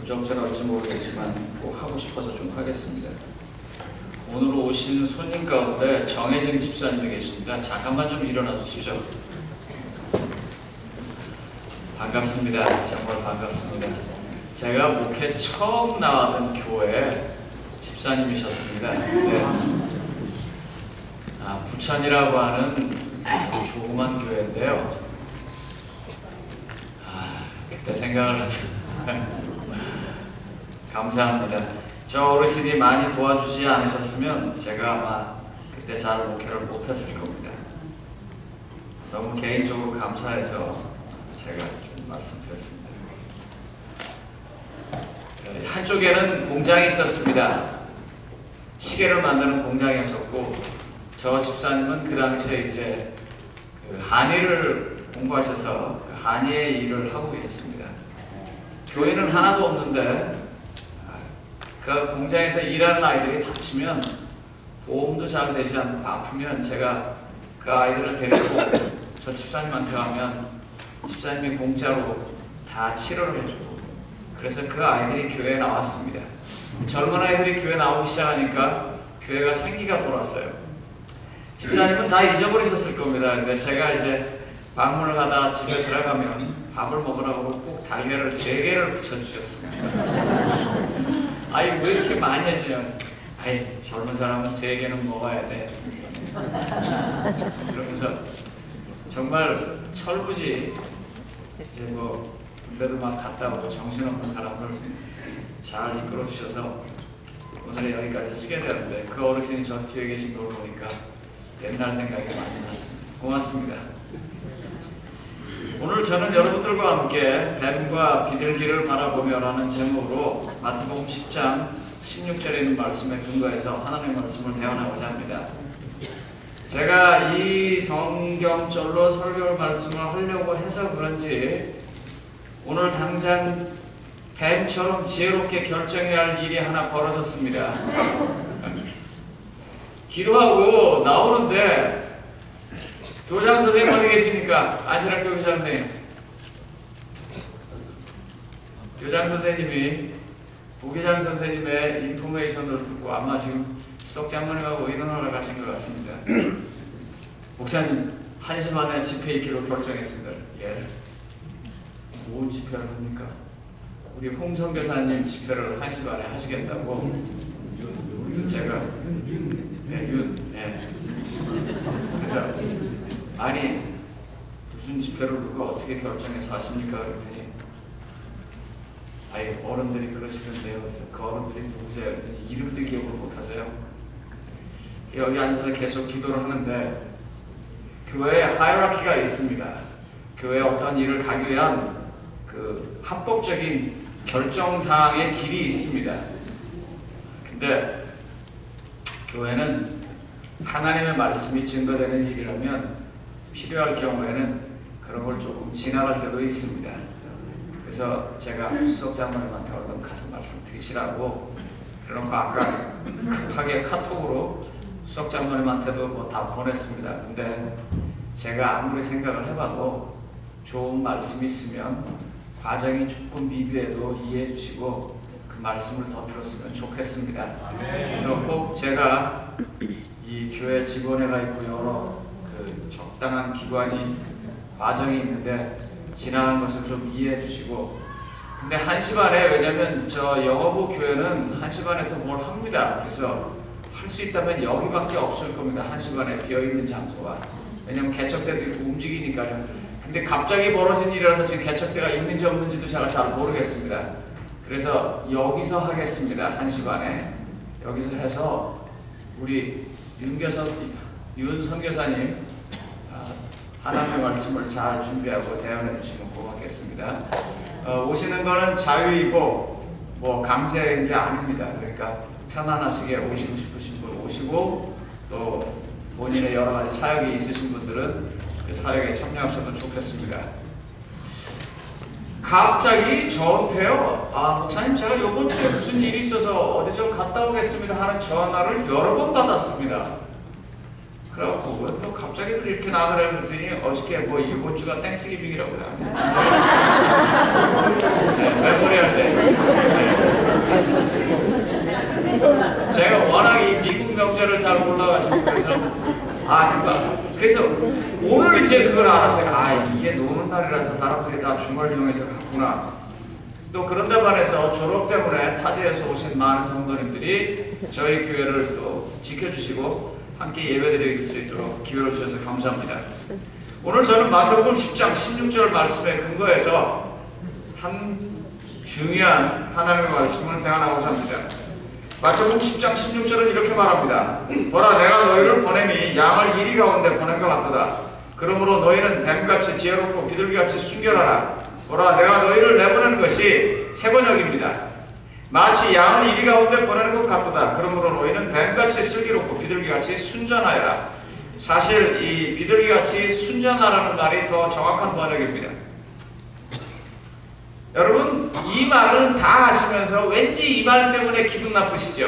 부적절할지 모르겠지만 꼭 하고 싶어서 좀 하겠습니다. 오늘 오신 손님 가운데 정혜진 집사님이 계십니다. 잠깐만 좀 일어나 주십시오. 반갑습니다. 정말 반갑습니다. 제가 목회 처음 나왔던 교회 집사님이셨습니다. 네. 부천이라고 하는 아주 조그만 교회인데요. 그때 생각을 하면 감사합니다. 저 어르신이 많이 도와주지 않으셨으면 제가 아마 그때 잘 목회를 못했을 겁니다. 너무 개인적으로 감사해서 제가 좀 말씀드렸습니다. 한쪽에는 공장이 있었습니다. 시계를 만드는 공장이었었고, 저 집사님은 그 당시에 이제 한의를 공부하셔서 그 한의의 일을 하고 계셨습니다. 교회는 하나도 없는데 그 공장에서 일하는 아이들이 다치면 보험도 잘 되지 않고 아프면 제가 그 아이들을 데리고 저 집사님한테 가면 집사님이 공짜로 다 치료를 해주고, 그래서 그 아이들이 교회에 나왔습니다. 젊은 아이들이 교회 나오기 시작하니까 교회가 생기가 돌았어요. 집사님은 다 잊어버리셨을 겁니다. 근데 제가 이제 방문을 하다 집에 들어가면 밥을 먹으라고 꼭 달걀을 3개를 부쳐주셨습니다. 아이 왜 이렇게 많이 해주냐? 아이 젊은 사람은 3개는 먹어야 돼. 그러면서 정말 철부지 이제 뭐 군대도 막 갔다 오고 정신없는 사람을 잘 이끌어 주셔서 오늘 여기까지 쓰게 되는데, 그 어르신이 저 뒤에 계신 걸 보니까 옛날 생각이 많이 났습니다. 고맙습니다. 오늘 저는 여러분들과 함께 뱀과 비둘기를 바라보며라는 제목으로 마태복음 10장 16절에 있는 말씀에 근거해서 하나님의 말씀을 대언하고자 합니다. 제가 이 성경절로 설교 말씀을 하려고 해서 그런지 오늘 당장 뱀처럼 지혜롭게 결정해야 할 일이 하나 벌어졌습니다. 기도하고 나오는데 교장 선생님 어디 계십니까? 아시라교 교장 선생님. 교장 선생님이 부교장 선생님의 인포메이션을 듣고 아마 지금 수석장모님하고 의논하러 가신 것 같습니다. 목사님 1시 반에 집회 있기로 결정했습니다. 예. 뭔 집회를 합니까? 우리 홍 선교사님 집회를 1시 반에 하시겠다고. 그래서 제가 그래서 아니 무슨 집회를 누가 어떻게 결정해서 하십니까? 그랬더니 아예 어른들이 그러시는데요. 그래서 그 어른들이 누구세요? 그랬더니 이름도 기억을 못하세요. 여기 앉아서 계속 기도를 하는데 교회에 하이라키가 있습니다. 교회에 어떤 일을 가기 위한 그 합법적인 결정사항의 길이 있습니다. 근데 교회는 하나님의 말씀이 증거되는 일이라면 필요할 경우에는 그런 걸 조금 지나갈 때도 있습니다. 그래서 제가 수석장모님한테 얼른 가서 말씀드리시라고 그래놓고 아까 급하게 카톡으로 수석장모님한테도 뭐 다 보냈습니다. 근데 제가 아무리 생각을 해봐도 좋은 말씀이 있으면 과정이 조금 미비해도 이해해 주시고 그 말씀을 더 들었으면 좋겠습니다. 그래서 꼭 제가 이 교회 직원회가 있고 여러 그 적당한 기관이 과정이 있는데 지나간 것을 좀 이해해 주시고, 근데 1시 반에 왜냐면 저 영어부 교회는 1시 반에 또 뭘 합니다. 그래서 할 수 있다면 여기밖에 없을 겁니다. 1시 반에 비어있는 장소가. 왜냐면 개척대도 있고 움직이니까요. 근데 갑자기 벌어진 일이라서 지금 개척대가 있는지 없는지도 제가 잘 모르겠습니다. 그래서 여기서 하겠습니다. 1시 반에. 여기서 해서 우리 윤 선교사님 하나님의 말씀을 잘 준비하고 대언해 주시면 고맙겠습니다. 오시는 거는 자유이고 뭐 강제인 게 아닙니다. 그러니까 편안하시게 오시고 싶으신 분 오시고, 또 본인의 여러 가지 사역이 있으신 분들은 그 사역에 참여하셔도 좋겠습니다. 갑자기 저한테요, 목사님 제가 요번 주에 무슨 일이 있어서 어디 좀 갔다 오겠습니다 하는 전화를 여러 번 받았습니다. 그래갖고 또 갑자기 이렇게 나가라 그랬더니 어저께 뭐 이번 주가 땡스기빙이라고요. 네, 메모리할 때 이제 그걸 알았어요. 아, 이게 노는 날이라서 사람들이 다 주말을 이용해서 갔구나. 또 그런데 반해서 졸업 때문에 타지에서 오신 많은 성도님들이 저희 교회를 또 지켜주시고 함께 예배드릴 수 있도록 기회를 주셔서 감사합니다. 오늘 저는 마태복음 10장 16절 말씀에 근거해서 한 중요한 하나님의 말씀을 대하고자 합니다. 마태복음 10장 16절은 이렇게 말합니다. 보라, 내가 너희를 보냄이 양을 이리 가운데 보낸 것 같도다. 그러므로 너희는 뱀같이 지혜롭고 비둘기같이 순결하라. 보라, 내가 너희를 내보내는 것이 세 번역입니다. 마치 양을 이리 가운데 보내는 것 같도다. 그러므로 너희는 뱀같이 슬기롭고 비둘기같이 순전하여라. 사실 이 비둘기같이 순전하라는 말이 더 정확한 번역입니다. 여러분, 이 말을 다 하시면서 왠지 이 말 때문에 기분 나쁘시죠?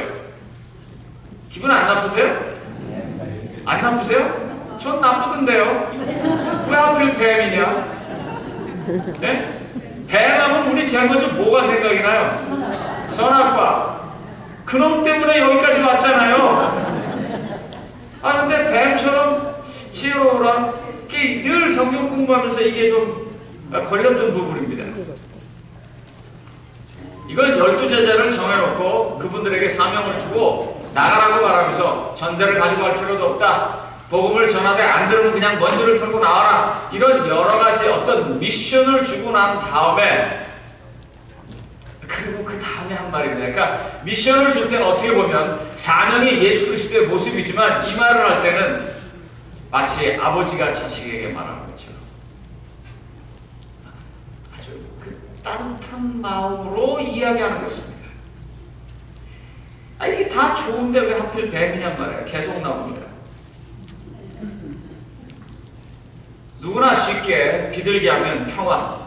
기분 안 나쁘세요? 안 나쁘세요? 전 나쁘던데요. 왜 하필 뱀이냐? 네? 뱀하면 우리 제일 먼저 뭐가 생각이 나요? 선악과. 그놈 때문에 여기까지 왔잖아요. 아, 근데 뱀처럼 지혜로우라. 늘 성경 공부하면서 이게 좀 걸렸던 부분입니다. 이건 12제자를 정해놓고 그분들에게 사명을 주고 나가라고 말하면서 전대를 가지고 갈 필요도 없다. 복음을 전하되 안 들으면 그냥 먼지를 털고 나와라. 이런 여러 가지 어떤 미션을 주고 난 다음에, 그리고 그 다음에 한 말입니다. 그러니까 미션을 줄 때는 어떻게 보면 사명이 예수 그리스도의 모습이지만 이 말을 할 때는 마치 아버지가 자식에게 말하는 것처럼 아주 그 따뜻한 마음으로 이야기하는 것입니다. 아, 이게 다 좋은데 왜 하필 뱀이냔 말이에요. 계속 나옵니다. 누구나 쉽게 비둘기 하면 평화,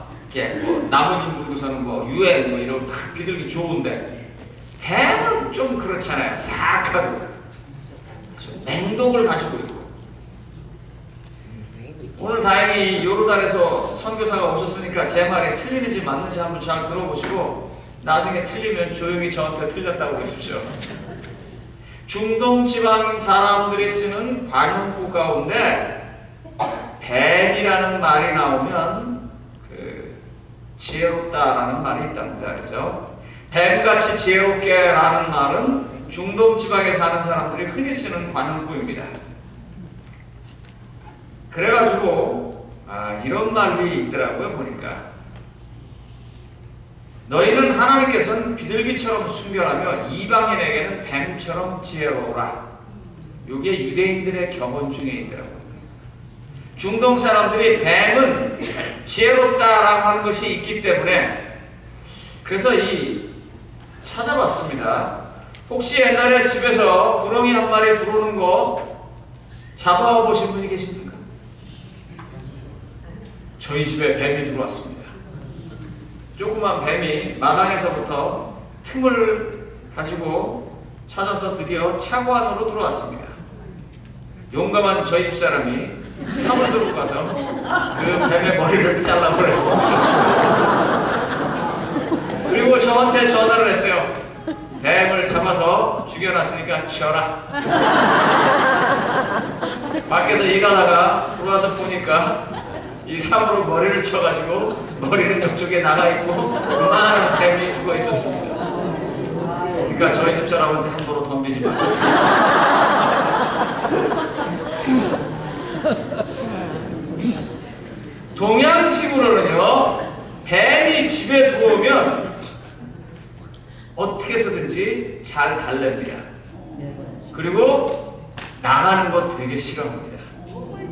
뭐 나뭇잎 물고서는 뭐 유행 뭐 이런 비둘기 좋은데 뱀은 좀 그렇잖아요. 사악하고 맹독을 가지고 있고. 오늘 다행히 요르단에서 선교사가 오셨으니까 제 말이 틀리는지 맞는지 한번 잘 들어보시고 나중에 틀리면 조용히 저한테 틀렸다고 하십시오. 중동 지방 사람들이 쓰는 관용구 가운데 뱀이라는 말이 나오면 지혜롭다라는 말이 있답니다. 그래서 뱀같이 지혜롭게라는 말은 중동 지방에 사는 사람들이 흔히 쓰는 관용구입니다. 그래가지고 이런 말이 있더라고요. 보니까 너희는 하나님께서는 비둘기처럼 순결하며 이방인에게는 뱀처럼 지혜로우라. 이게 유대인들의 격언 중에 있더라고요. 중동 사람들이 뱀은 지혜롭다라고 하는 것이 있기 때문에 그래서 찾아봤습니다. 혹시 옛날에 집에서 구렁이 한 마리 들어오는 거 잡아보신 분이 계십니까? 저희 집에 뱀이 들어왔습니다. 조그만 뱀이 마당에서부터 틈을 가지고 찾아서 드디어 차고 안으로 들어왔습니다. 용감한 저희 집 사람이 삼을 들고 가서 그 뱀의 머리를 잘라버렸습니다. 그리고 저한테 전화를 했어요. 뱀을 잡아서 죽여놨으니까 치워라. 밖에서 일하다가 들어와서 보니까 이 삼으로 머리를 쳐가지고 머리는 저쪽에 나가있고 그만한 뱀이 죽어 있었습니다. 그러니까 저희 집 사람한테 함부로 덤비지 마세요. 동양식으로는요, 뱀이 집에 들어오면 어떻게 해서든지 잘 달랩니다. 그리고 나가는 거 되게 싫어합니다.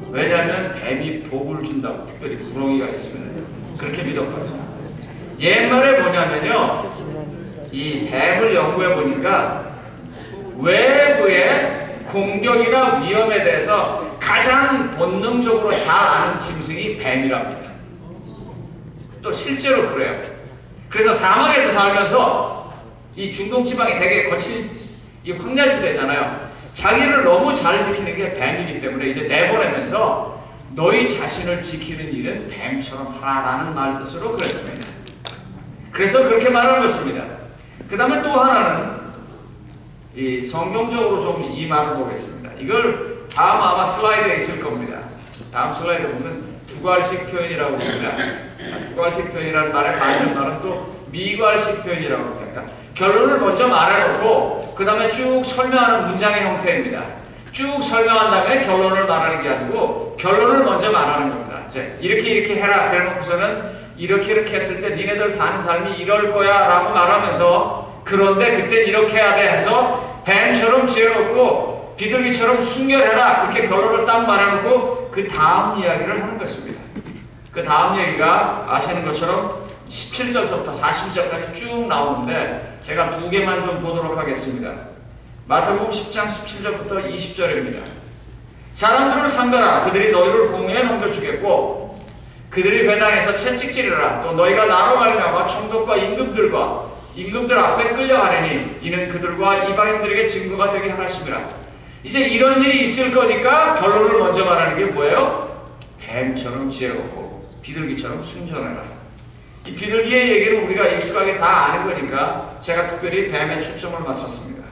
왜냐하면 뱀이 복을 준다고, 특별히 구렁이가 있으면 그렇게 믿었거든요. 옛말에 뭐냐면요, 이 뱀을 연구해 보니까 외부의 공격이나 위험에 대해서 가장 본능적으로 잘 아는 짐승이 뱀이랍니다. 또 실제로 그래요. 그래서 사막에서 살면서 이 중동 지방이 되게 거친 이 황야지대잖아요. 자기를 너무 잘 지키는 게 뱀이기 때문에 이제 내보내면서 너희 자신을 지키는 일은 뱀처럼 하라라는 말 뜻으로 그랬습니다. 그래서 그렇게 말하는 것입니다. 그 다음에 또 하나는 이 성경적으로 좀 이 말을 보겠습니다. 이걸 다음 아마 슬라이드에 있을 겁니다. 다음 슬라이드 보면 두괄식 표현이라고 합니다. 두괄식 표현이라는 말의 반대말은 또 미괄식 표현이라고 합니다. 그러니까 결론을 먼저 말해놓고 그 다음에 쭉 설명하는 문장의 형태입니다. 쭉 설명한 다음에 결론을 말하는 게 아니고 결론을 먼저 말하는 겁니다. 이제 이렇게 해라 그래놓고서는 이렇게 했을 때 니네들 사는 삶이 이럴 거야 라고 말하면서 그런데 그땐 이렇게 해야 돼 해서 뱀처럼 지어놓고 비둘기처럼 순결해라 그렇게 결론을 딱 말해놓고 그 다음 이야기를 하는 것입니다. 그 다음 얘기가 아시는 것처럼 17절부터 42절까지 쭉 나오는데 제가 두 개만 좀 보도록 하겠습니다. 마태복음 10장 17절부터 20절입니다. 사람들을 상대하라. 그들이 너희를 공회에 넘겨주겠고 그들이 회당에서 채찍질이라. 또 너희가 나로 말미암아 총독과 임금들 앞에 끌려가리니 이는 그들과 이방인들에게 증거가 되게 하나심이라. 이제 이런 일이 있을 거니까 결론을 먼저 말하는 게 뭐예요? 뱀처럼 지혜롭고 비둘기처럼 순전해라. 이 비둘기의 얘기를 우리가 익숙하게 다 아는 거니까 제가 특별히 뱀에 초점을 맞췄습니다.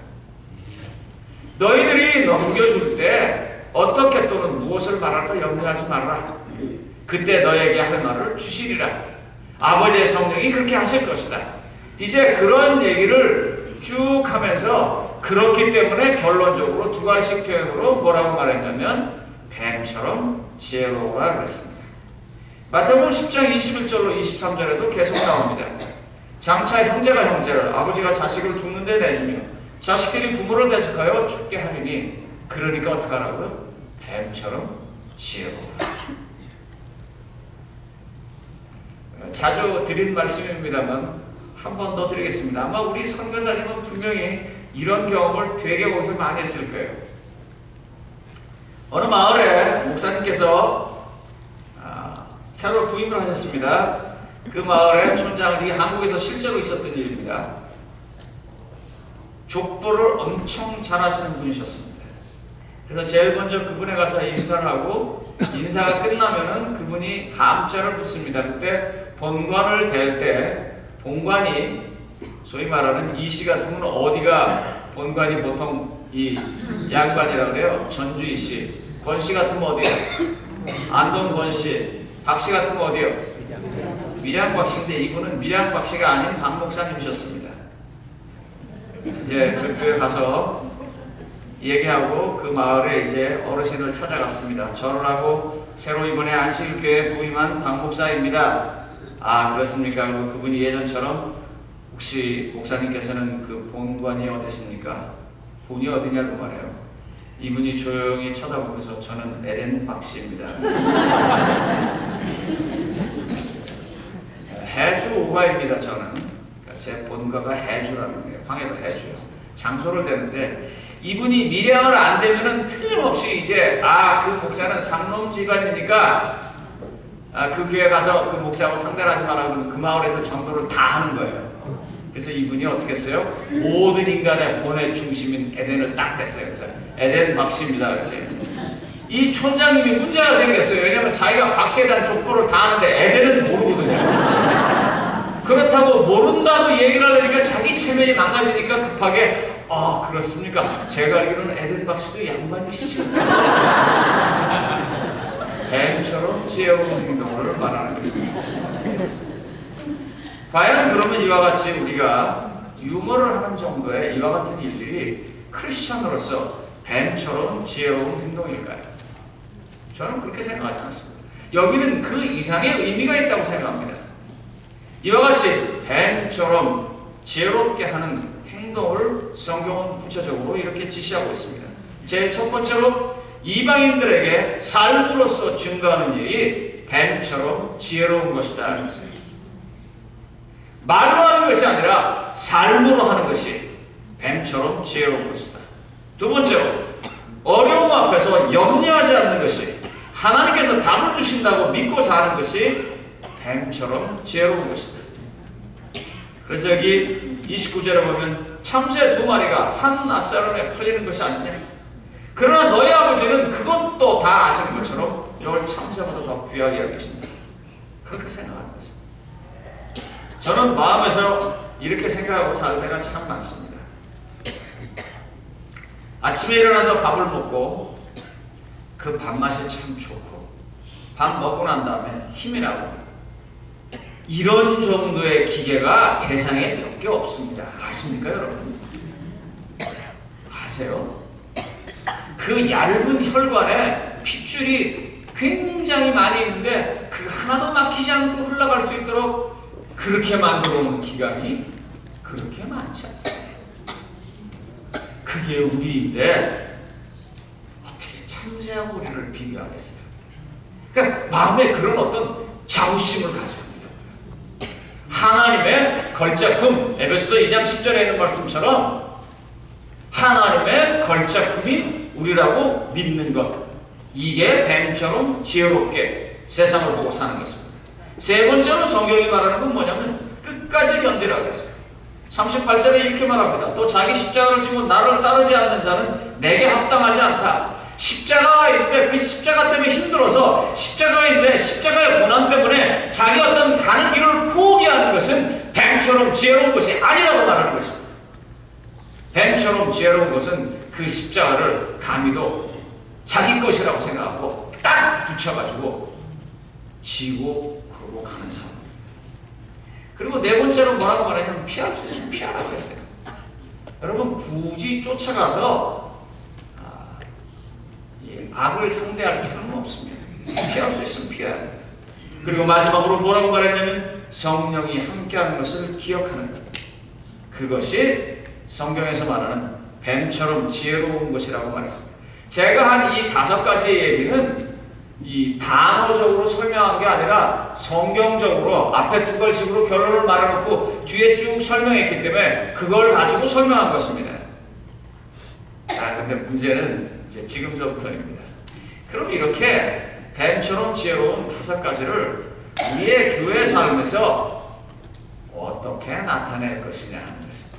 너희들이 넘겨줄 때 어떻게 또는 무엇을 말할까 염려하지 말라. 그때 너에게 할 말을 주시리라. 아버지의 성령이 그렇게 하실 것이다. 이제 그런 얘기를 쭉 하면서 그렇기 때문에 결론적으로 두괄식 표현으로 뭐라고 말했냐면 뱀처럼 지혜로우라 그랬습니다. 마태복음 10장 21절로 23절에도 계속 나옵니다. 장차 형제가 형제를 아버지가 자식을 죽는데 내주며 자식들이 부모를 대적하여 죽게 하리니 그러니까 어떻게 하라고요? 뱀처럼 지혜로우라. 자주 드린 말씀입니다만 한 번 더 드리겠습니다. 아마 우리 선교사님은 분명히 이런 경험을 되게 거기서 많이 했을 거예요. 어느 마을에 목사님께서 새로 부임을 하셨습니다. 그 마을의 촌장은 이게 한국에서 실제로 있었던 일입니다. 족보를 엄청 잘하시는 분이셨습니다. 그래서 제일 먼저 그분에 가서 인사를 하고 인사가 끝나면은 그분이 다음자를 묻습니다. 그때 본관을 댈 때 본관이 소위 말하는 이씨 같으면 어디가 본관이 보통 이 양관이라고 해요. 전주 이씨. 권씨 같으면 어디요? 안동 권씨. 박씨 같으면 어디요? 밀양 박씨인데 이분은 밀양 박씨가 아닌 박 목사님이셨습니다. 이제 그 교회 가서 얘기하고 그 마을에 이제 어르신을 찾아갔습니다. 절을 하고 새로 이번에 안식일교회에 부임한 박 목사입니다. 아 그렇습니까? 그분이 예전처럼 혹시 목사님께서는 그 본관이 어디십니까? 본이 어디냐고 말해요. 이분이 조용히 쳐다보면서 저는 에덴 박씨입니다. 해주 오가입니다. 저는 제 본가가 해주라는 거예요. 황해도 해주요. 장소를 대는데 이분이 밀양을 안 되면은 틀림없이 이제 그 목사는 상놈 집안이니까 그 교회 가서 그 목사하고 상대를 하지 말라고 그 마을에서 전도를 다 하는 거예요. 그래서 이분이 어떻게 했어요? 모든 인간의 본의 중심인 에덴을 딱 댔어요. 그래서 에덴 박씨입니다. 그랬어요. 이 촌장님이 문제가 생겼어요. 왜냐면 자기가 박씨에 대한 족보를 다 아는데 에덴은 모르거든요. 그렇다고 모른다고 얘기를 하려니까 자기 체면이 망가지니까 급하게 그렇습니까? 제가 알기로는 에덴 박씨도 양반이시죠. 뱀처럼 지혜로운 행동을 말하는 것입니다. 과연 그러면 이와 같이 우리가 유머를 하는 정도의 이와 같은 일들이 크리스천으로서 뱀처럼 지혜로운 행동일까요? 저는 그렇게 생각하지 않습니다. 여기는 그 이상의 의미가 있다고 생각합니다. 이와 같이 뱀처럼 지혜롭게 하는 행동을 성경은 구체적으로 이렇게 지시하고 있습니다. 제일 첫 번째로 이방인들에게 삶으로서 증거하는 일이 뱀처럼 지혜로운 것이다. 말로 하는 것이 아니라 삶으로 하는 것이 뱀처럼 지혜로운 것이다. 두 번째로 어려움 앞에서 염려하지 않는 것이 하나님께서 답을 주신다고 믿고 사는 것이 뱀처럼 지혜로운 것이다. 그래서 여기 29절에 보면 참새 2마리가 한 낫사론에 팔리는 것이 아니냐. 그러나 너희 아버지는 그것도 다 아시는 것처럼 이걸 참새보다 더 귀하게 여기십니다. 그렇게 생각하는 것입니다. 저는 마음에서 이렇게 생각하고 살 때가 참 많습니다. 아침에 일어나서 밥을 먹고 그 밥맛이 참 좋고 밥 먹고 난 다음에 힘이 나고 이런 정도의 기계가 세상에 몇 개 없습니다. 아십니까 여러분? 아세요? 그 얇은 혈관에 핏줄이 굉장히 많이 있는데 그 하나도 막히지 않고 흘러갈 수 있도록 그렇게 만들어 놓은 기관이 그렇게 많지 않습니다. 그게 우리인데 어떻게 참새하고 우리를 비교하겠어요? 그러니까 마음에 그런 어떤 자부심을 가져야 합니다. 하나님의 걸작품, 에베소서 2장 10절에 있는 말씀처럼 하나님의 걸작품이 우리라고 믿는 것, 이게 뱀처럼 지혜롭게 세상을 보고 사는 것입니다. 세 번째로 성경이 말하는 건 뭐냐면 끝까지 견디라고 했어요. 38절에 이렇게 말합니다. 또 자기 십자가를 지고 나를 따르지 않는 자는 내게 합당하지 않다. 십자가가 있는데 그 십자가 때문에 힘들어서 십자가가 있는데 십자가의 고난 때문에 자기 어떤 가는 길을 포기하는 것은 뱀처럼 지혜로운 것이 아니라고 말하는 것입니다. 뱀처럼 지혜로운 것은 그 십자가를 감히도 자기 것이라고 생각하고 딱 붙여가지고 지고 그러고 가는 사람. 그리고 네 번째로 뭐라고 말하냐면 피할 수 있으면 피하라고 했어요. 여러분 굳이 쫓아가서 악을 상대할 필요는 없습니다. 피할 수 있으면 피해야 돼요. 그리고 마지막으로 뭐라고 말했냐면 성령이 함께하는 것을 기억하는 것. 그것이 성경에서 말하는 뱀처럼 지혜로운 것이라고 말했습니다. 제가 한 이 5가지 얘기는 이 단어적으로 설명한 게 아니라 성경적으로 앞에 2걸씩으로 결론을 말해놓고 뒤에 쭉 설명했기 때문에 그걸 가지고 설명한 것입니다. 자, 근데 문제는 이제 지금서부터입니다. 그럼 이렇게 뱀처럼 지혜로운 5가지를 우리의 교회 삶에서 어떻게 나타낼 것이냐 하는 것입니다.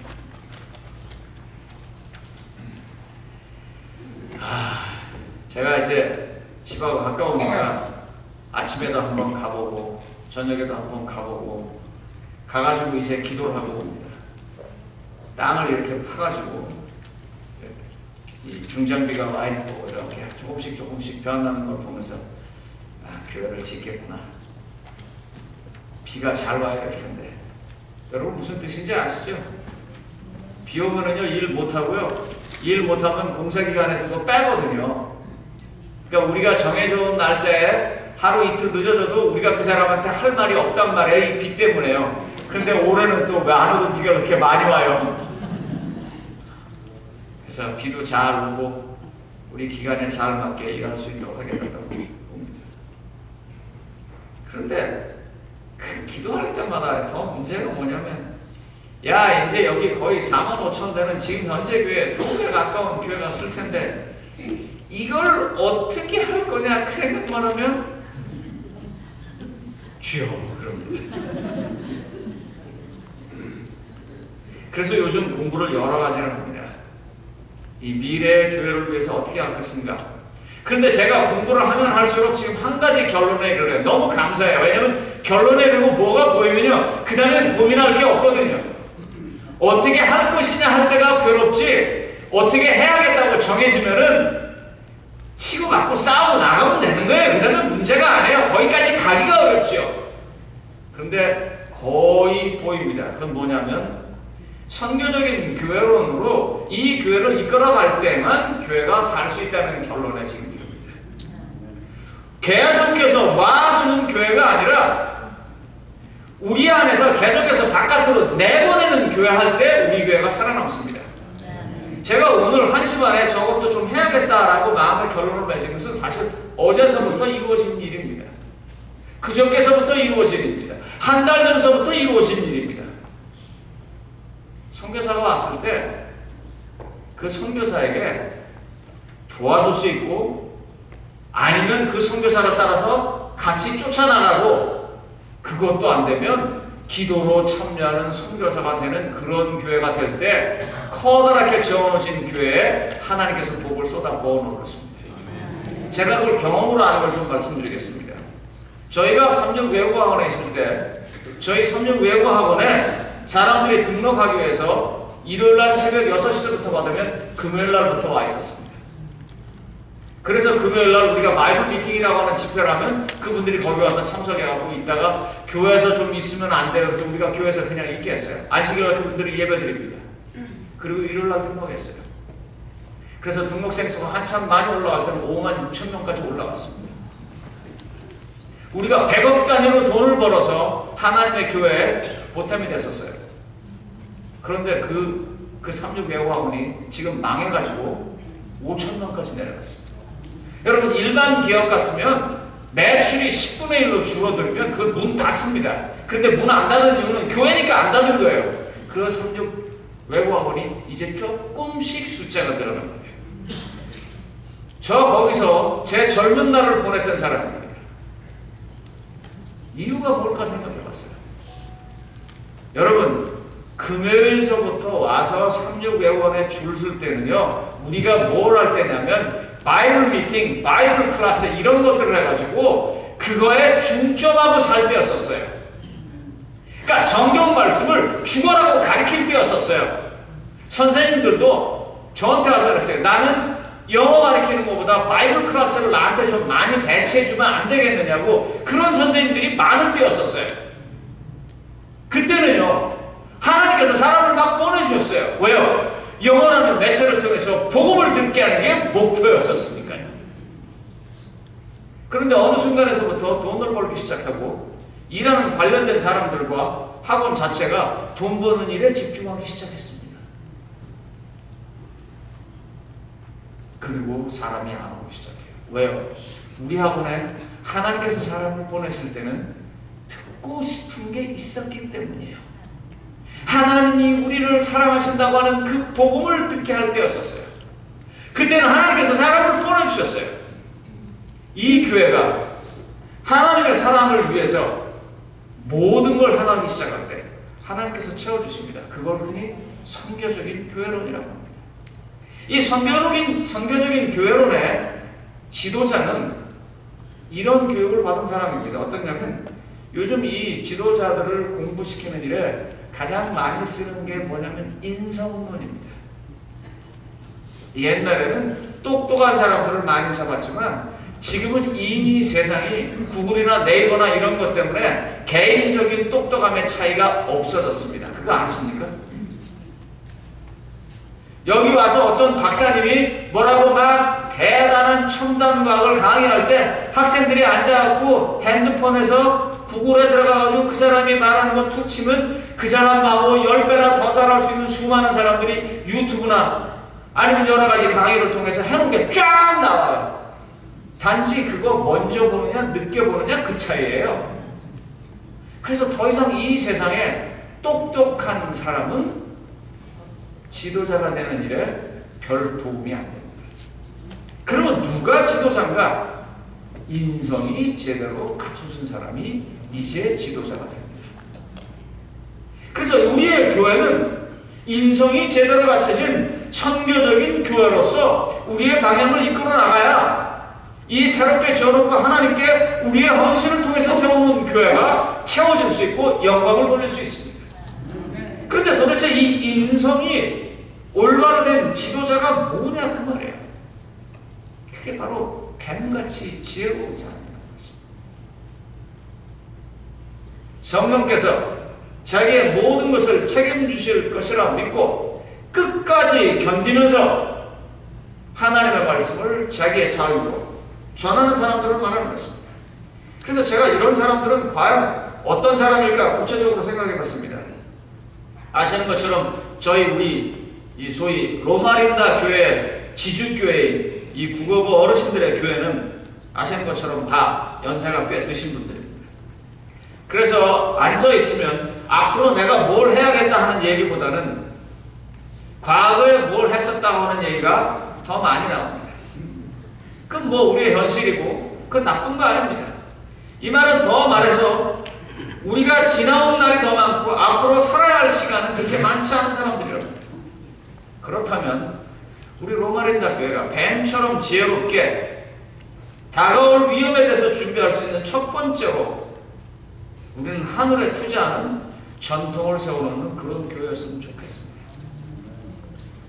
제가 이제 집하고 가까우니까 아침에도 한번 가보고 저녁에도 한번 가보고 가가지고 이제 기도를 하고 옵니다. 땅을 이렇게 파가지고 이 중장비가 와 있고 이렇게 조금씩 변하는 걸 보면서 교회를 짓겠구나. 비가 잘 와야 될 텐데. 여러분 무슨 뜻인지 아시죠? 비 오면은요 일 못하고요. 일 못하면 공사기관에서도 빼거든요. 그러니까 우리가 정해져온 날짜에 하루 이틀 늦어져도 우리가 그 사람한테 할 말이 없단 말이에요. 이 비 때문에요. 근데 올해는 또 왜 안 오던 비가 그렇게 많이 와요. 그래서 비도 잘 오고 우리 기간에 잘 맞게 일할 수 있도록 하겠다고 봅니다. 그런데 그 기도할 때마다 더 문제가 뭐냐면 야 이제 여기 거의 45,000 되는 지금 현재 교회 2배 가까운 교회가 쓸 텐데 이걸 어떻게 할 거냐 그 생각만 하면 주여 그럽니다. 그래서 요즘 공부를 여러 가지를 합니다. 이 미래의 교회를 위해서 어떻게 할 것인가. 그런데 제가 공부를 하면 할수록 지금 한 가지 결론에 이르러요. 너무 감사해요. 왜냐하면 결론에 이르고 뭐가 보이면요 그 다음엔 고민할 게 없거든요. 어떻게 할 것이냐 할 때가 괴롭지 어떻게 해야겠다고 정해지면은 치고 맞고 싸우고 나가면 되는 거예요. 그 다음에 문제가 아니에요. 거기까지 가기가 어렵죠. 그런데 거의 보입니다. 그건 뭐냐면 선교적인 교회론으로 이 교회를 이끌어갈 때만 교회가 살 수 있다는 결론에 지금 이릅니다. 계속해서 와두는 교회가 아니라 우리 안에서 계속해서 바깥으로 내보내는 교회 할 때 우리 교회가 살아남습니다. 제가 오늘 1시 반에 저것도 좀 해야겠다라고 마음의 결론을 맺은 것은 사실 어제서부터 이루어진 일입니다. 그저께서부터 이루어진 일입니다. 한 달 전서부터 이루어진 일입니다. 선교사가 왔을 때 그 선교사에게 도와줄 수 있고 아니면 그 선교사를 따라서 같이 쫓아나가고 그것도 안 되면 기도로 참여하는 선교사가 되는 그런 교회가 될 때 커다랗게 지어진 교회에 하나님께서 복을 쏟아 부어놓을 것입니다. 제가 그걸 경험으로 아는 걸 좀 말씀드리겠습니다. 저희가 3년 외국어학원에 있을 때 저희 3년 외국어학원에 사람들이 등록하기 위해서 일요일날 새벽 6시부터 받으면 금요일날부터 와 있었습니다. 그래서 금요일날 우리가 바이블 미팅이라고 하는 집회를 하면 그분들이 거기 와서 참석해갖고 있다가 교회에서 좀 있으면 안 돼요. 그래서 우리가 교회에서 그냥 있게 했어요. 안식일날 그분들이 예배드립니다. 그리고 일요일날 등록했어요. 그래서 등록생 수가 한참 많이 올라갈 때는 5만 6천 명까지 올라갔습니다. 우리가 100억 단위로 돈을 벌어서 하나님의 교회에 보탬이 됐었어요. 그런데 그 36외국학원이 지금 망해가지고 5천 명까지 내려갔습니다. 여러분, 일반 기업 같으면 매출이 10분의 1로 줄어들면 그 문 닫습니다. 그런데 문 안 닫는 이유는 교회니까 안 닫은 거예요. 그 36외국학원이 이제 조금씩 숫자가 늘어난 거예요. 저 거기서 제 젊은 날을 보냈던 사람입니다. 이유가 뭘까 생각해봤어요. 여러분, 금요일서부터 와서 36외국원에 줄 설 때는요, 우리가 뭘 할 때냐면 바이블 미팅, 바이블 클래스 이런 것들을 해가지고 그거에 중점하고 살 때였었어요. 그러니까 성경 말씀을 죽어라고 가르칠 때였었어요. 선생님들도 저한테 와서 그랬어요. 나는 영어 가르치는 것보다 바이블 클래스를 나한테 좀 많이 배치해주면 안 되겠느냐고 그런 선생님들이 많을 때였었어요. 그때는요, 하나님께서 사람을 막 보내주셨어요. 왜요? 영어라는 매체를 통해서 복음을 듣게 하는 게 목표였었으니까요. 그런데 어느 순간에서부터 돈을 벌기 시작하고 일하는 관련된 사람들과 학원 자체가 돈 버는 일에 집중하기 시작했습니다. 그리고 사람이 안 오기 시작해요. 왜요? 우리 학원에 하나님께서 사람을 보냈을 때는 듣고 싶은 게 있었기 때문이에요. 하나님이 우리를 사랑하신다고 하는 그 복음을 듣게 할 때였었어요. 그때는 하나님께서 사람을 보내주셨어요. 이 교회가 하나님의 사랑을 위해서 모든 걸 하나님이 시작할 때 하나님께서 채워주십니다. 그걸 흔히 선교적인 교회론이라고 합니다. 이 선교적인 교회론의 지도자는 이런 교육을 받은 사람입니다. 어떠냐면 요즘 이 지도자들을 공부시키는 일에 가장 많이 쓰는 게 뭐냐면 인성론입니다. 옛날에는 똑똑한 사람들을 많이 잡았지만 지금은 이미 세상이 구글이나 네이버나 이런 것 때문에 개인적인 똑똑함의 차이가 없어졌습니다. 그거 아십니까? 여기 와서 어떤 박사님이 뭐라고 막 대단한 첨단과학을 강의할 때 학생들이 앉아갖고 핸드폰에서 구글에 들어가가지고 그 사람이 말하는 거 툭 치면 그 사람하고 10배나 더 잘할 수 있는 수많은 사람들이 유튜브나 아니면 여러 가지 강의를 통해서 해놓은 게 쫙 나와요. 단지 그거 먼저 보느냐 늦게 보느냐 그 차이예요. 그래서 더 이상 이 세상에 똑똑한 사람은 지도자가 되는 일에 별 도움이 안 됩니다. 그러면 누가 지도자인가? 인성이 제대로 갖춰진 사람이 이제 지도자가 됩니다. 그래서 우리의 교회는 인성이 제대로 갖춰진 선교적인 교회로서 우리의 방향을 이끌어 나가야 이 새롭게 지어놓고 하나님께 우리의 헌신을 통해서 세우는 교회가 채워질 수 있고 영광을 돌릴 수 있습니다. 그런데 도대체 이 인성이 올바로 된 지도자가 뭐냐 그 말이에요. 그게 바로 뱀같이 지혜로운 사람이라는 것입니다. 성령께서 자기의 모든 것을 책임주실 것이라 믿고 끝까지 견디면서 하나님의 말씀을 자기의 삶으로 전하는 사람들을 말하는 것입니다. 그래서 제가 이런 사람들은 과연 어떤 사람일까 구체적으로 생각해 봤습니다. 아시는 것처럼 우리 이 소위 로마린다 교회, 지주교회인 이 국어부 어르신들의 교회는 아시는 것처럼 다 연세가 꽤 드신 분들입니다. 그래서 앉아있으면 앞으로 내가 뭘 해야겠다 하는 얘기보다는 과거에 뭘 했었다고 하는 얘기가 더 많이 나옵니다. 그건 뭐 우리의 현실이고 그건 나쁜 거 아닙니다. 이 말은 더 말해서 우리가 지나온 날이 더 많고 앞으로 살아야 할 시간은 그렇게 많지 않은 사람들이랍니다. 그렇다면 우리 로마린다 교회가 뱀처럼 지혜롭게 다가올 위험에 대해서 준비할 수 있는 첫 번째로 우리는 하늘에 투자하는 전통을 세워놓는 그런 교회였으면 좋겠습니다.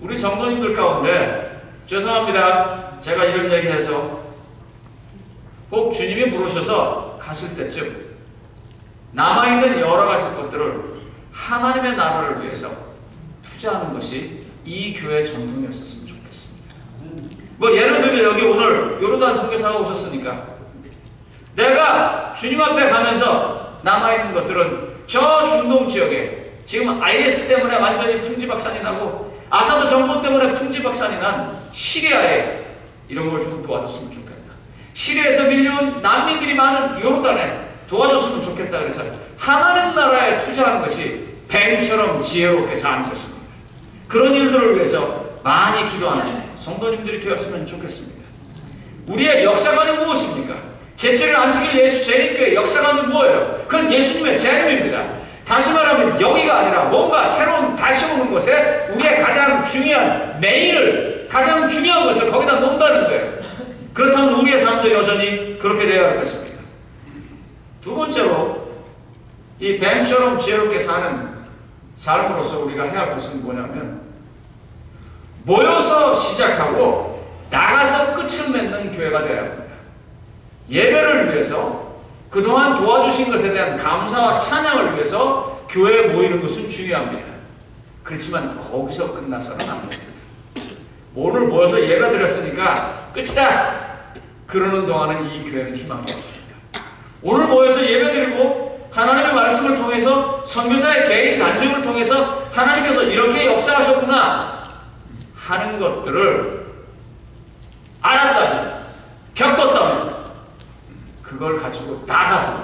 우리 성도님들 가운데 죄송합니다. 제가 이런 얘기해서 꼭 주님이 부르셔서 갔을 때쯤 남아있는 여러 가지 것들을 하나님의 나라를 위해서 투자하는 것이 이 교회 전통이었었으면 좋겠습니다. 뭐 예를 들면 여기 오늘 요르단 선교사가 오셨으니까 내가 주님 앞에 가면서 남아있는 것들은 저 중동 지역에 지금 IS 때문에 완전히 풍지박산이 나고 아사드 정권 때문에 풍지박산이 난 시리아에 이런 걸 좀 도와줬으면 좋겠다. 시리아에서 밀려온 난민들이 많은 요르단에 도와줬으면 좋겠다. 그래서 하나님 나라에 투자하는 것이 뱀처럼 지혜롭게 사는 것입니다. 그런 일들을 위해서 많이 기도하는 성도님들이 되었으면 좋겠습니다. 우리의 역사관이 무엇입니까? 제7일 안식일 예수 재림교의 역사관이 뭐예요? 그건 예수님의 재림입니다. 다시 말하면 여기가 아니라 뭔가 새로운 다시 오는 곳에 우리의 가장 중요한 메인을 가장 중요한 것을 거기다 놓는다는 거예요. 그렇다면 우리의 삶도 여전히 그렇게 되어야 할 것입니다. 두 번째로 이 뱀처럼 지혜롭게 사는 삶으로서 우리가 해야 할 것은 뭐냐면 모여서 시작하고 나가서 끝을 맺는 교회가 되어야 합니다. 예배를 위해서 그동안 도와주신 것에 대한 감사와 찬양을 위해서 교회에 모이는 것은 중요합니다. 그렇지만 거기서 끝나서는 안 됩니다. 오늘 모여서 예배 드렸으니까 끝이다! 그러는 동안은 이 교회는 희망이 없습니다. 오늘 모여서 예배 드리고 하나님의 말씀을 통해서 선교사의 개인 간증을 통해서 하나님께서 이렇게 역사하셨구나 하는 것들을 알았다면 겪었다면 그걸 가지고 나가서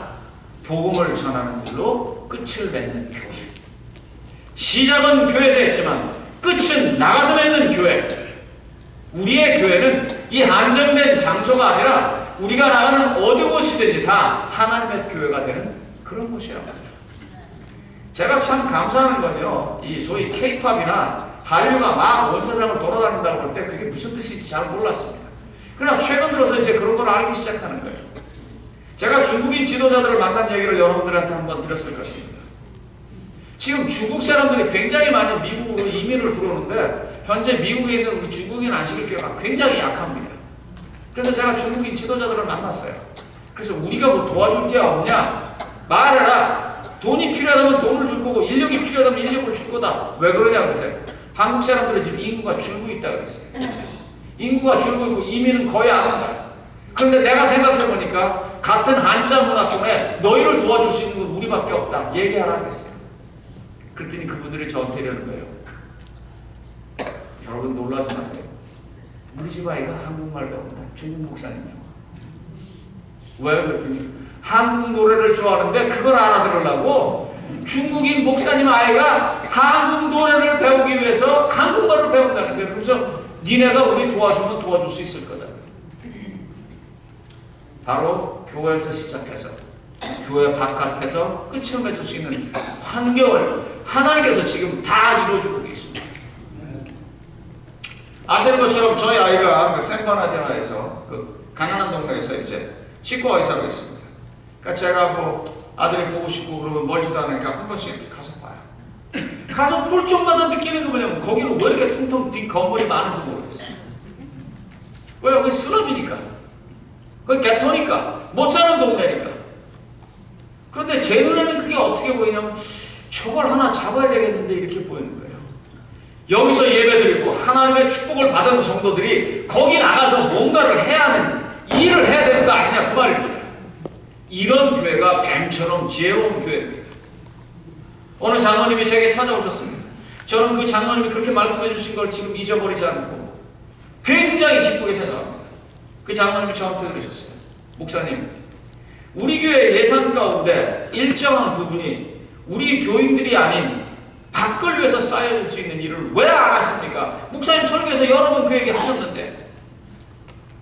복음을 전하는 일로 끝을 맺는 교회. 시작은 교회에서 했지만 끝은 나가서 맺는 교회. 우리의 교회는 이 한정된 장소가 아니라 우리가 나가는 어느 곳이든지 다 하나님의 교회가 되는 그런 곳이라고 합니다. 제가 참 감사하는 건요, 이 소위 K-팝이나 한류가 막 온 세상을 돌아다닌다고 할 때 그게 무슨 뜻인지 잘 몰랐습니다. 그러나 최근 들어서 이제 그런 걸 알기 시작하는 거예요. 제가 중국인 지도자들을 만난 얘기를 여러분들한테 한번 드렸을 것입니다. 지금 중국 사람들이 굉장히 많이 미국으로 이민을 들어오는데 현재 미국에 있는 우리 중국인 안식일교회가 굉장히 약합니다. 그래서 제가 중국인 지도자들을 만났어요. 그래서 우리가 뭐 도와줄 게 없냐? 말해라. 돈이 필요하다면 돈을 줄 거고 인력이 필요하다면 인력을 줄 거다. 왜 그러냐 그러세요? 한국 사람들은 지금 인구가 줄고 있다고 그랬어요. 인구가 줄고 있고 이민은 거의 안 온다. 그런데 내가 생각해 보니까 같은 한자 문화권에 너희를 도와줄 수 있는 건 우리밖에 없다. 얘기하라 그랬어요. 그랬더니 그분들이 저한테 이러는 거예요. 여러분 놀라지 마세요. 우리 집 아이가 한국말 배운다. 중국 목사님이요. 왜 그랬더니 한국 노래를 좋아하는데 그걸 알아들으려고 중국인 목사님 아이가 한국 노래를 배우기 위해서 한국말을 배운다는 거예요. 그래서 니네가 우리 도와주면 도와줄 수 있을 거다. 바로 교회에서 시작해서 교회 바깥에서 끝을 맺을 수 있는 환경을 하나님께서 지금 다 이루어주고 계십니다. 아시는 것처럼 저희 아이가 그 샌바나디나에서 그 가난한 동네에서 이제 치과 의사로 있습니다. 그러니까 제가 뭐 아들이 보고 싶고 그러면 멀지도 않으니까 한 번씩 이렇게 가서 봐요. 가서 볼 적마다 느끼는 게 뭐냐면 거기는 왜 이렇게 텅텅 빈 건물이 많은지 모르겠어요. 왜 여기 슬럼이니까. 거기 개토니까. 못 사는 동네니까. 그런데 제 눈에는 그게 어떻게 보이냐면 저걸 하나 잡아야 되겠는데 이렇게 보이는 거예요. 여기서 예배드리고 하나님의 축복을 받은 성도들이 거기 나가서 뭔가를 해야 하는 일을 해야 되는 거 아니냐 그 말입니다. 이런 교회가 뱀처럼 지혜로운 교회입니다. 어느 장로님이 제게 찾아오셨습니다. 저는 그 장로님이 그렇게 말씀해 주신 걸 지금 잊어버리지 않고 굉장히 기쁘게 생각합니다. 그 장로님이 저한테 그러셨어요. 목사님, 우리 교회 예산 가운데 일정한 부분이 우리 교인들이 아닌 밖을 위해서 쌓여질 수 있는 일을 왜 안 하십니까? 목사님 설교에서 여러 번 그 얘기 하셨는데.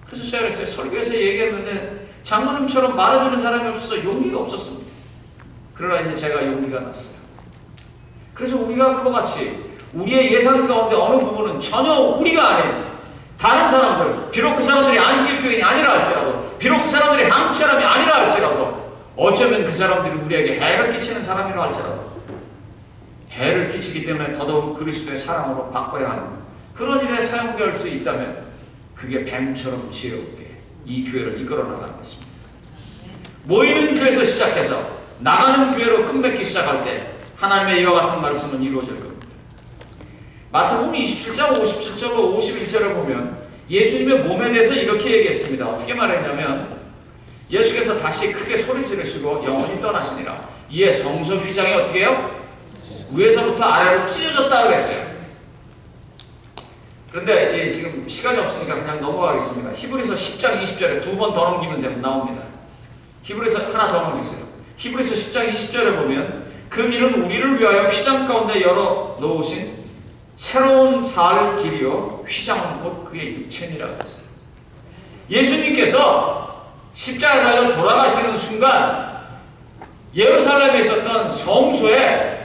그래서 제가 그랬어요. 설교에서 얘기했는데 장로님처럼 말해주는 사람이 없어서 용기가 없었습니다. 그러나 이제 제가 용기가 났어요. 그래서 우리가 그와 같이 우리의 예산 가운데 어느 부분은 전혀 우리가 아닌 다른 사람들, 비록 그 사람들이 안식일 교인이 아니라 할지라도, 비록 그 사람들이 한국 사람이 아니라 할지라도, 어쩌면 그 사람들이 우리에게 해를 끼치는 사람이라 할지라도 해를 끼치기 때문에 더더욱 그리스도의 사랑으로 바꿔야 하는 그런 일에 사용될 수 있다면 그게 뱀처럼 지혜롭게 이 교회를 이끌어 나가는 것입니다. 모이는 교회에서 시작해서 나가는 교회로 끝맺기 시작할 때 하나님의 이와 같은 말씀은 이루어질 겁니다. 마태복음 27장 57절로 51절을 보면 예수님의 몸에 대해서 이렇게 얘기했습니다. 어떻게 말했냐면 예수께서 다시 크게 소리 지르시고 영원히 떠나시니라. 이에 성소 휘장이 어떻게 해요? 위에서부터 아래로 찢어졌다 그랬어요. 그런데 지금 시간이 없으니까 그냥 넘어가겠습니다. 히브리서 10장 20절에 두 번 더 넘기면 되면 나옵니다. 히브리서 하나 더 넘기세요. 히브리서 10장 20절에 보면 그 길은 우리를 위하여 휘장 가운데 열어 놓으신 새로운 살 길이요 휘장은 곧 그의 육체니라고 했어요. 예수님께서 십자가에 달려 돌아가시는 순간 예루살렘에 있었던 성소에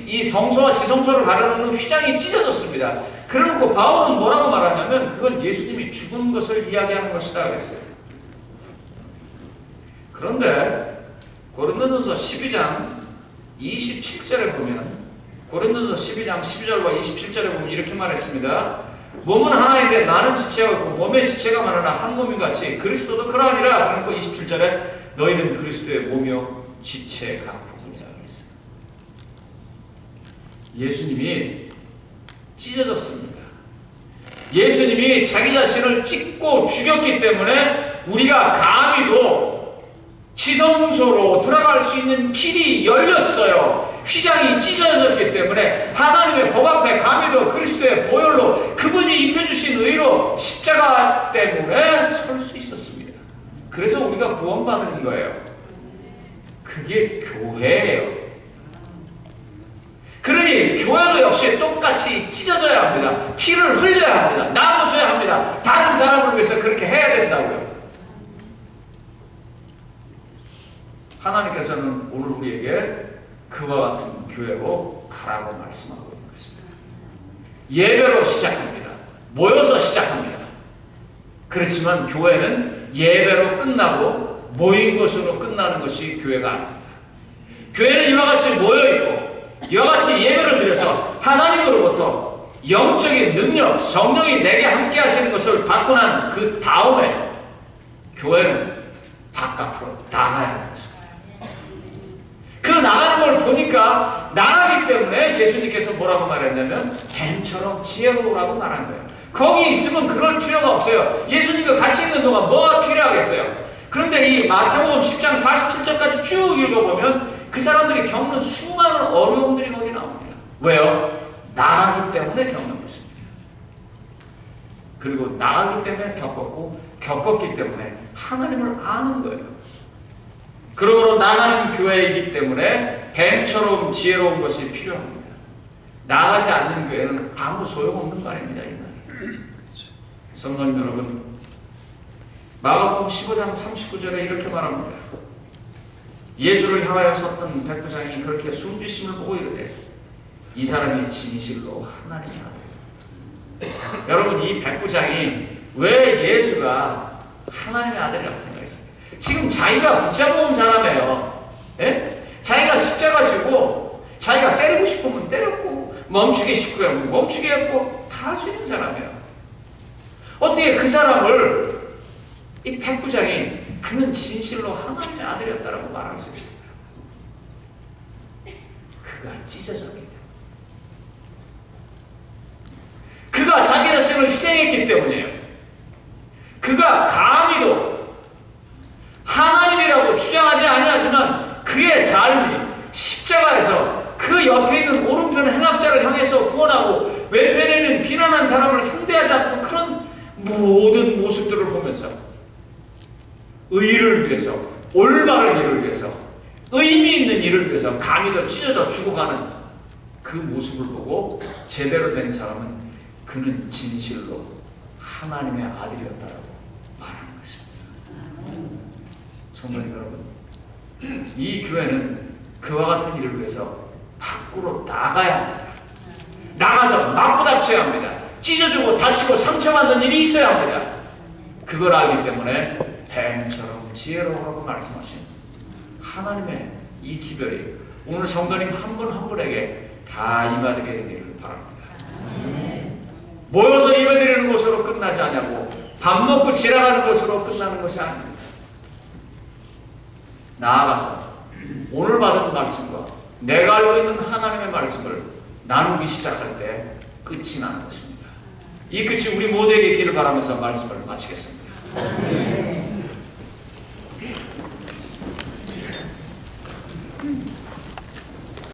이 성소와 지성소를 가르는 휘장이 찢어졌습니다. 그러고 바울은 뭐라고 말하냐면 그건 예수님이 죽은 것을 이야기하는 것이다 그랬어요. 그런데 고린도전서 12장 27절에 보면 고린도전서 12장 12절과 27절에 보면 이렇게 말했습니다. 몸은 하나인데 나는 지체가 있고 몸의 지체가 많으나 한 몸인 같이 그리스도도 그러하니라. 그리고 27절에 너희는 그리스도의 몸이요 지체 각부분이라 그랬어요. 예수님이 찢어졌습니다. 예수님이 자기 자신을 찢고 죽였기 때문에 우리가 감히도 지성소로 들어갈 수 있는 길이 열렸어요. 휘장이 찢어졌기 때문에 하나님의 법 앞에 감히도 그리스도의 보혈로 그분이 입혀주신 의로 십자가 때문에 설 수 있었습니다. 그래서 우리가 구원받은 거예요. 그게 교회예요. 그러니 교회도 역시 똑같이 찢어져야 합니다. 피를 흘려야 합니다. 나눠줘야 합니다. 다른 사람을 위해서 그렇게 해야 된다고요. 하나님께서는 오늘 우리에게 그와 같은 교회로 가라고 말씀하고 있는 것입니다. 예배로 시작합니다. 모여서 시작합니다. 그렇지만 교회는 예배로 끝나고 모인 것으로 끝나는 것이 교회가 아닙니다. 교회는 이와 같이 모여있고 이와 같이 예배를 드려서 하나님으로부터 영적인 능력, 성령이 내게 함께 하시는 것을 받고 난 그 다음에 교회는 바깥으로 나가야 하는 것입니다. 그 나가는 걸 보니까 나가기 때문에 예수님께서 뭐라고 말했냐면 뱀처럼 지혜로우라고 말한 거예요. 거기 있으면 그럴 필요가 없어요. 예수님과 같이 있는 동안 뭐가 필요하겠어요? 그런데 이 마태복음 10장 47절까지 쭉 읽어보면 그 사람들이 겪는 수많은 어려움들이 거기 나옵니다. 왜요? 나가기 때문에 겪는 것입니다. 그리고 나가기 때문에 겪었기 때문에 하나님을 아는 거예요. 그러므로 나가는 교회이기 때문에 뱀처럼 지혜로운 것이 필요합니다. 나가지 않는 교회는 아무 소용없는 거 아닙니다. 이 말이. 성도님 여러분, 마가복음 15장 39절에 이렇게 말합니다. 예수를 향하여 섰던 백부장이 그렇게 숨지심을 보고 이르되 이 사람이 진실로 하나님의 아들이다. 여러분, 이 백부장이 왜 예수가 하나님의 아들이라고 생각했습니까? 지금 자기가 붙잡아온 사람이에요. 예? 자기가 십자가 지고 자기가 때리고 싶으면 때렸고 멈추게 시키면 멈추게 했고 다 할 수 있는 사람이에요. 어떻게 그 사람을 이 백부장이 그는 진실로 하나님의 아들이었다라고 말할 수 있습니다. 그가 찢어졌기 때문에, 그가 자기 자신을 희생했기 때문이에요. 그가 감히도 하나님이라고 주장하지 아니하지만 그의 삶이 십자가에서 그 옆에 있는 오른편 행악자를 향해서 구원하고 왼편에 있는 비난한 사람을 상대하지 않고 그런 모든 모습들을 보면서 의를 위해서, 올바른 일을 위해서, 의미 있는 일을 위해서 감히도 찢어져 죽어가는 그 모습을 보고 제대로 된 사람은 그는 진실로 하나님의 아들이었다라고 말하는 것입니다. 성도님 여러분, 이 교회는 그와 같은 일을 위해서 밖으로 나가야 합니다. 나가서 맞부닥쳐야 합니다. 찢어지고 다치고 상처받는 일이 있어야 합니다. 그걸 알기 때문에 뱀처럼 지혜로우라고 말씀하신 하나님의 이 기별이 오늘 성도님 한 분 한 분에게 다 임하게 되기를 바랍니다. 모여서 예배드리는 것으로 끝나지 않냐고 밥 먹고 지나가는 것으로 끝나는 것이 아닙니다. 나아가서 오늘 받은 말씀과 내가 알고 있는 하나님의 말씀을 나누기 시작할 때 끝이 나는 것입니다. 이 끝이 우리 모두에게 있기를 바라면서 말씀을 마치겠습니다.